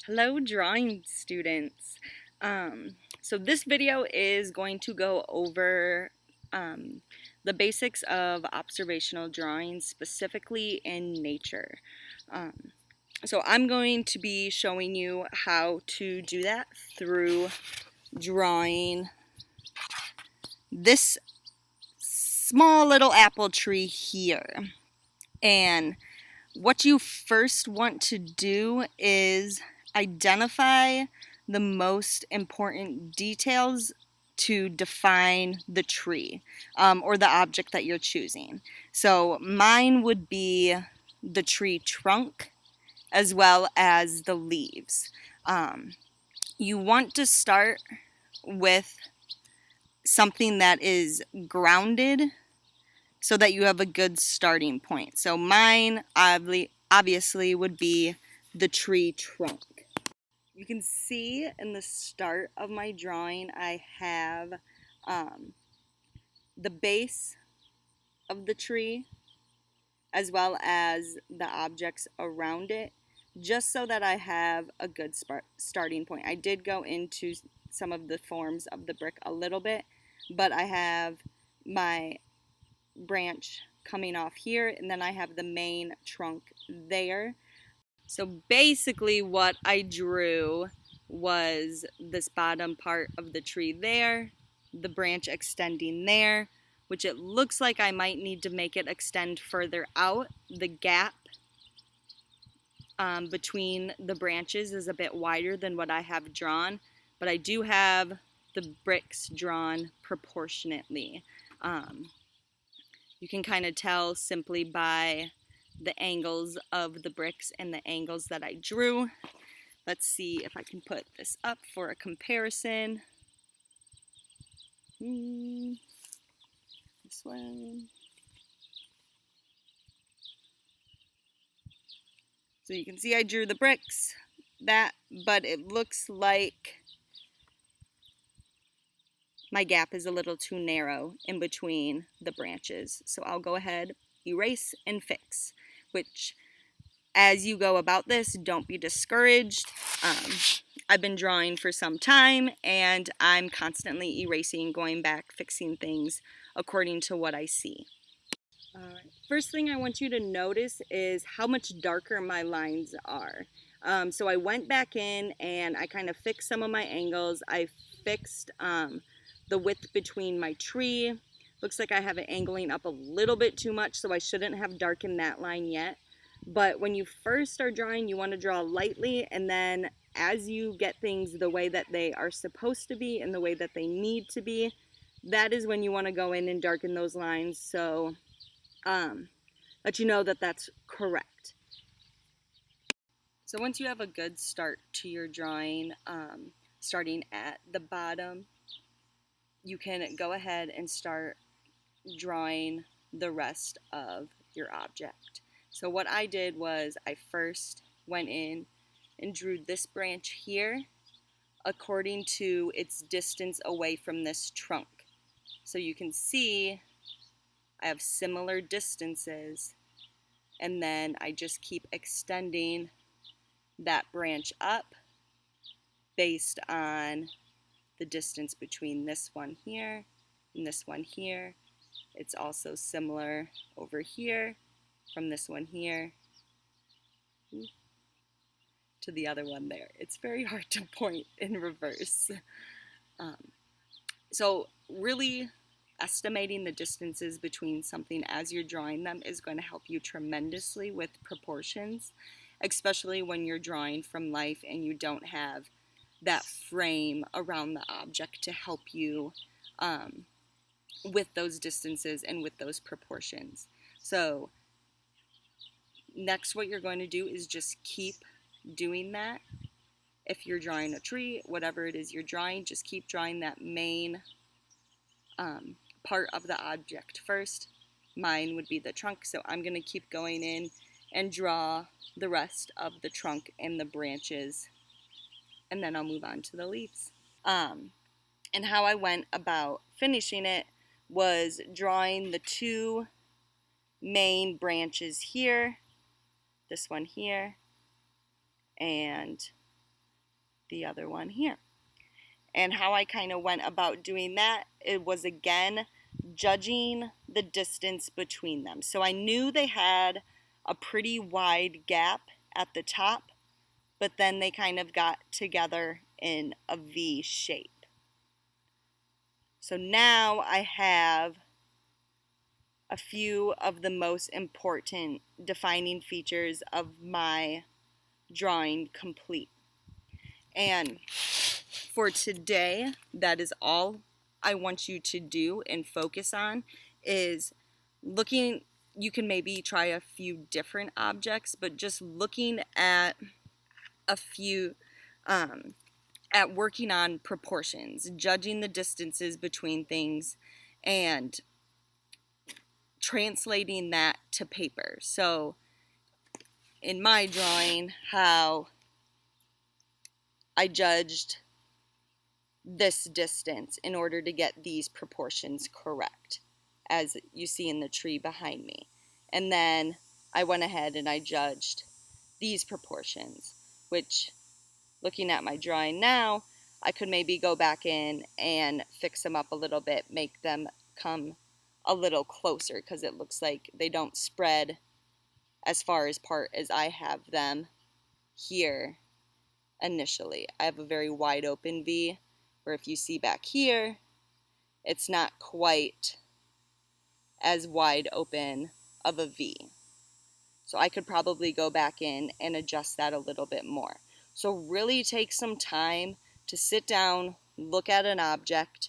Hello, drawing students. So this video is going to go over the basics of observational drawing, specifically in nature. Um, so I'm going to be showing you how to do that through drawing this small little apple tree here. And what you first want to do is identify the most important details to define the tree or the object that you're choosing. So mine would be the tree trunk as well as the leaves. You want to start with something that is grounded so that you have a good starting point. So mine obviously would be the tree trunk. You can see in the start of my drawing I have the base of the tree as well as the objects around it, just so that I have a good starting point. I did go into some of the forms of the brick a little bit, but I have my branch coming off here, and then I have the main trunk there. So basically what I drew was this bottom part of the tree there, the branch extending there, which it looks like I might need to make it extend further out. The gap between the branches is a bit wider than what I have drawn, but I do have the bricks drawn proportionately. You can kind of tell simply by the angles of the bricks and the angles that I drew. Let's see if I can put this up for a comparison. This one. So you can see I drew the bricks, but it looks like my gap is a little too narrow in between the branches. So I'll go ahead, erase and fix, which as you go about this, don't be discouraged. I've been drawing for some time and I'm constantly erasing, going back, fixing things according to what I see. First thing I want you to notice is how much darker my lines are. So I went back in and I kind of fixed some of my angles. I fixed the width between my tree. Looks like I have it angling up a little bit too much, so I shouldn't have darkened that line yet. But when you first start drawing, you want to draw lightly, and then as you get things the way that they are supposed to be and the way that they need to be, that is when you want to go in and darken those lines, so let you know that that's correct. So once you have a good start to your drawing, starting at the bottom, you can go ahead and start drawing the rest of your object. So what I did was I first went in and drew this branch here according to its distance away from this trunk. So you can see I have similar distances, and then I just keep extending that branch up based on the distance between this one here and this one here. It's also similar over here from this one here to the other one there. It's very hard to point in reverse. So really estimating the distances between something as you're drawing them is going to help you tremendously with proportions, especially when you're drawing from life and you don't have that frame around the object to help you with those distances and with those proportions. So next, what you're going to do is just keep doing that. If you're drawing a tree, whatever it is you're drawing, just keep drawing that main part of the object first. Mine would be the trunk, so I'm going to keep going in and draw the rest of the trunk and the branches, and then I'll move on to the leaves. And how I went about finishing it was drawing the two main branches here, this one here, and the other one here. And how I kind of went about doing that, it was again judging the distance between them. So I knew they had a pretty wide gap at the top, but then they kind of got together in a V shape. So now I have a few of the most important defining features of my drawing complete. And for today, that is all I want you to do and focus on is looking. You can maybe try a few different objects, but just looking at a few, at working on proportions, judging the distances between things, and translating that to paper. So in my drawing, how I judged this distance in order to get these proportions correct, as you see in the tree behind me. And then I went ahead and I judged these proportions, which, looking at my drawing now, I could maybe go back in and fix them up a little bit, make them come a little closer, because it looks like they don't spread as far apart as I have them here initially. I have a very wide open V, where if you see back here, it's not quite as wide open of a V. So I could probably go back in and adjust that a little bit more. So really take some time to sit down, look at an object,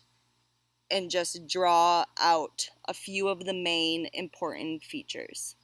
and just draw out a few of the main important features.